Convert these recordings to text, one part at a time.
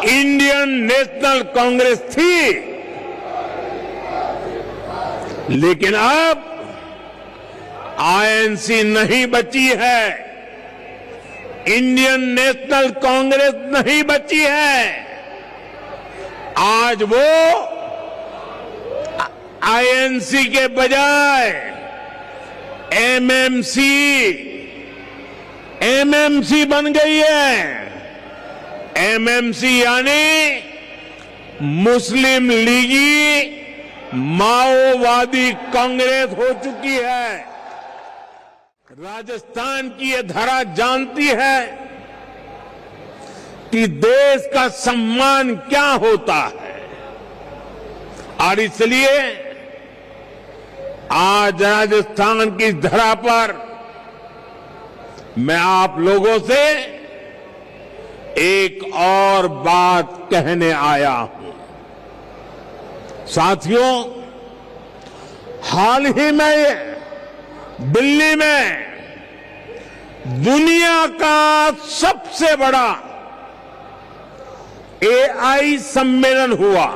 Indian national Congress थी, लेकिन अब आईएनसी नहीं बची है, इंडियन नेशनल कांग्रेस नहीं बची है। आज वो आईएनसी के बजाय एमएमसी बन गई है। एमएमसी यानी मुस्लिम लीगी माओवादी कांग्रेस हो चुकी है। राजस्थान की ये धरा जानती है कि देश का सम्मान क्या होता है, और इसलिए आज राजस्थान की धरा पर मैं आप लोगों से एक और बात कहने आया हूं। साथियों, हाल ही में दिल्ली में दुनिया का सबसे बड़ा एआई सम्मेलन हुआ,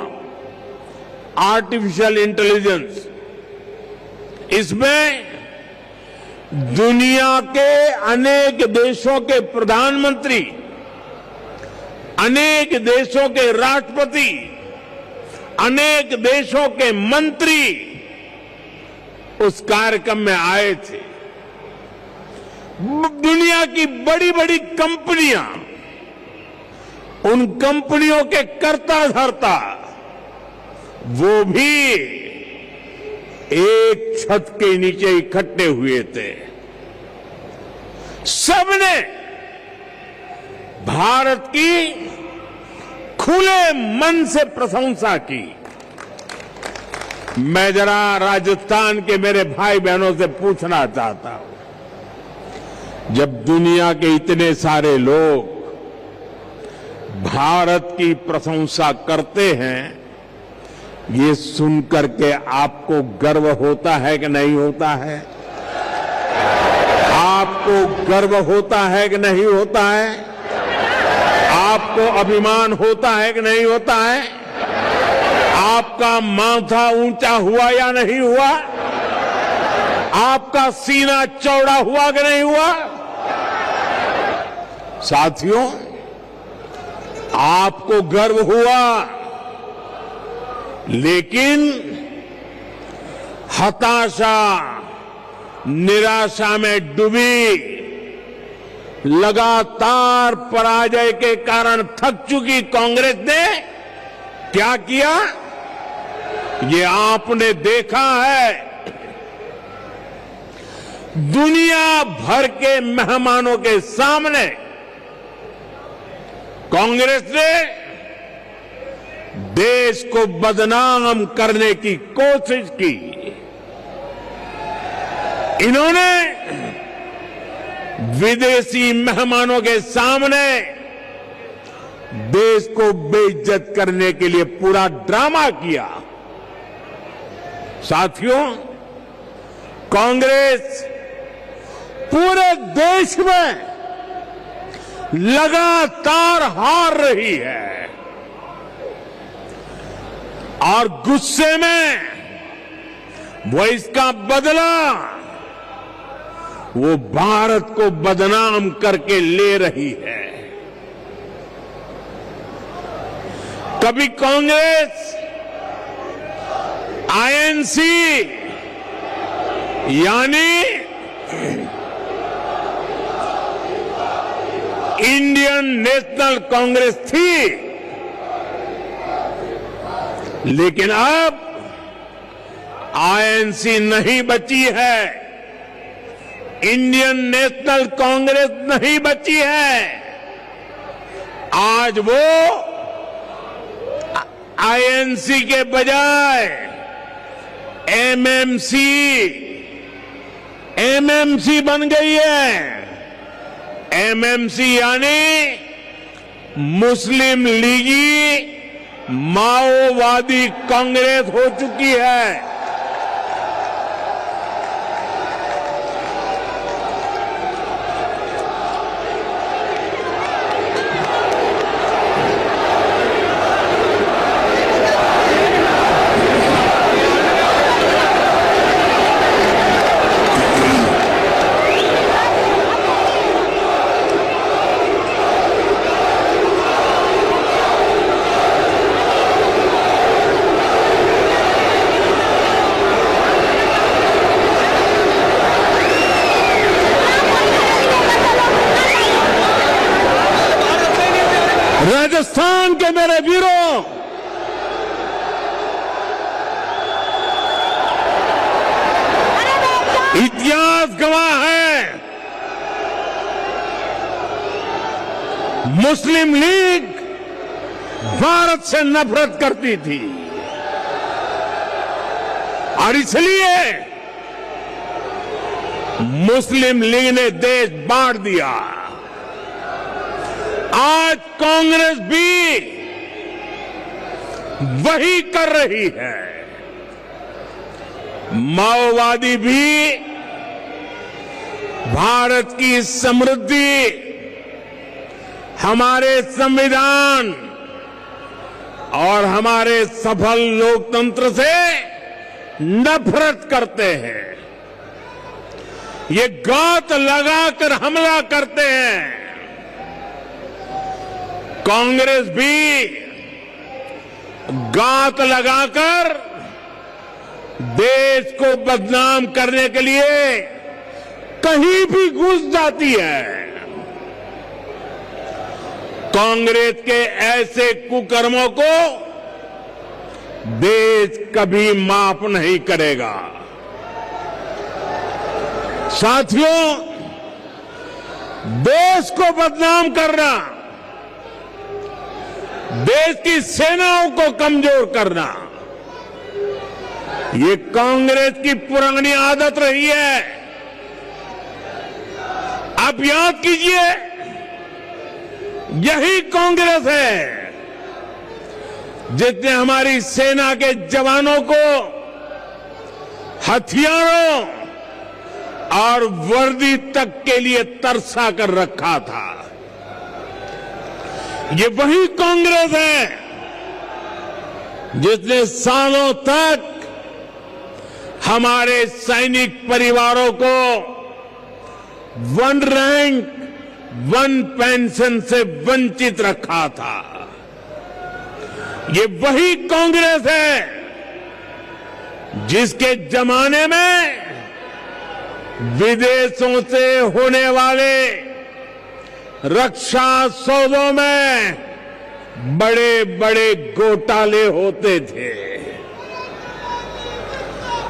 आर्टिफिशियल इंटेलिजेंस। इसमें दुनिया के अनेक देशों के प्रधानमंत्री, अनेक देशों के राष्ट्रपति, अनेक देशों के मंत्री उस कार्यक्रम में आए थे। दुनिया की बड़ी बड़ी कंपनियां, उन कंपनियों के कर्ता धर्ता, वो भी एक छत के नीचे इकट्ठे हुए थे। सबने भारत की खुले मन से प्रशंसा की। मैं जरा राजस्थान के मेरे भाई बहनों से पूछना चाहता हूं, जब दुनिया के इतने सारे लोग भारत की प्रशंसा करते हैं, ये सुनकर के आपको गर्व होता है कि नहीं होता है? आपको गर्व होता है कि नहीं होता है? आपको अभिमान होता है कि नहीं होता है? आपका माथा ऊंचा हुआ या नहीं हुआ? आपका सीना चौड़ा हुआ कि नहीं हुआ? साथियों, आपको गर्व हुआ, लेकिन हताशा, निराशा में डूबी, लगातार पराजय के कारण थक चुकी कांग्रेस ने क्या किया, ये आपने देखा है। दुनिया भर के मेहमानों के सामने कांग्रेस ने देश को बदनाम करने की कोशिश की। इन्होंने विदेशी मेहमानों के सामने देश को बेइज्जत करने के लिए पूरा ड्रामा किया। साथियों, कांग्रेस पूरे देश में लगातार हार रही है, और गुस्से में वो इसका बदला वो भारत को बदनाम करके ले रही है। कभी कांग्रेस आईएनसी यानी इंडियन नेशनल कांग्रेस थी, लेकिन अब आईएनसी नहीं बची है, इंडियन नेशनल कांग्रेस नहीं बची है। आज वो आईएनसी के बजाय एमएमसी बन गई है। एमएमसी यानी मुस्लिम लीगी माओवादी कांग्रेस हो चुकी है। राजस्थान के मेरे वीरों, इतिहास गवाह है, मुस्लिम लीग भारत से नफरत करती थी और इसलिए मुस्लिम लीग ने देश बांट दिया। आज कांग्रेस भी वही कर रही है। माओवादी भी भारत की समृद्धि, हमारे संविधान और हमारे सफल लोकतंत्र से नफरत करते हैं। ये गात लगाकर हमला करते हैं। कांग्रेस भी गात लगाकर देश को बदनाम करने के लिए कहीं भी घुस जाती है। कांग्रेस के ऐसे कुकर्मों को देश कभी माफ नहीं करेगा। साथियों, देश को बदनाम करना, देश की सेनाओं को कमजोर करना, ये कांग्रेस की पुरानी आदत रही है। आप याद कीजिए, यही कांग्रेस है जिसने हमारी सेना के जवानों को हथियारों और वर्दी तक के लिए तरसा कर रखा था। ये वही कांग्रेस है जिसने सालों तक हमारे सैनिक परिवारों को वन रैंक वन पेंशन से वंचित रखा था। ये वही कांग्रेस है जिसके जमाने में विदेशों से होने वाले रक्षा सौदों में बड़े बड़े घोटाले होते थे।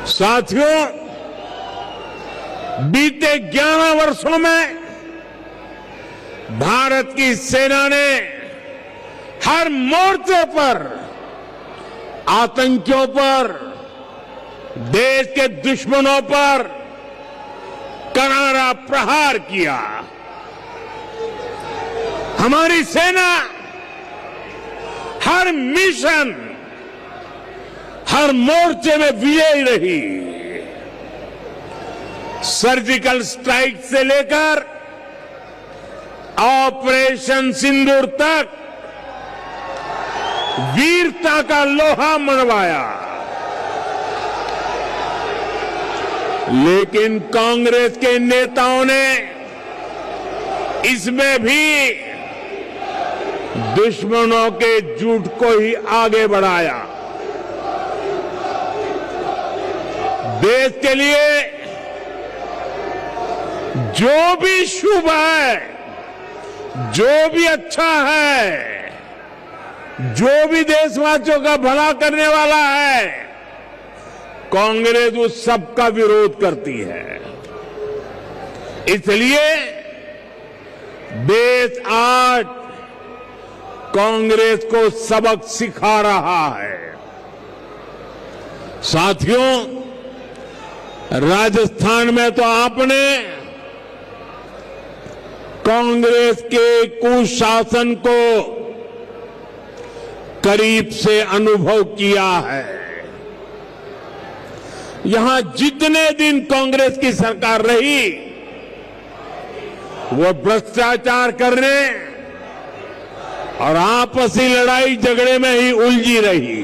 साथियों, बीते 11 वर्षों में भारत की सेना ने हर मोर्चे पर आतंकियों पर, देश के दुश्मनों पर करारा प्रहार किया। हमारी सेना हर मिशन, हर मोर्चे में विजयी रही। सर्जिकल स्ट्राइक से लेकर ऑपरेशन सिंदूर तक वीरता का लोहा मनवाया। लेकिन कांग्रेस के नेताओं ने इसमें भी दुश्मनों के झूठ को ही आगे बढ़ाया। देश के लिए जो भी शुभ है, जो भी अच्छा है, जो भी देशवासियों का भला करने वाला है, कांग्रेस उस सब का विरोध करती है। इसलिए देश आज कांग्रेस को सबक सिखा रहा है। साथियों, राजस्थान में तो आपने कांग्रेस के कुशासन को करीब से अनुभव किया है। यहां जितने दिन कांग्रेस की सरकार रही, वो भ्रष्टाचार करने और आपसी लड़ाई झगड़े में ही उलझी रही।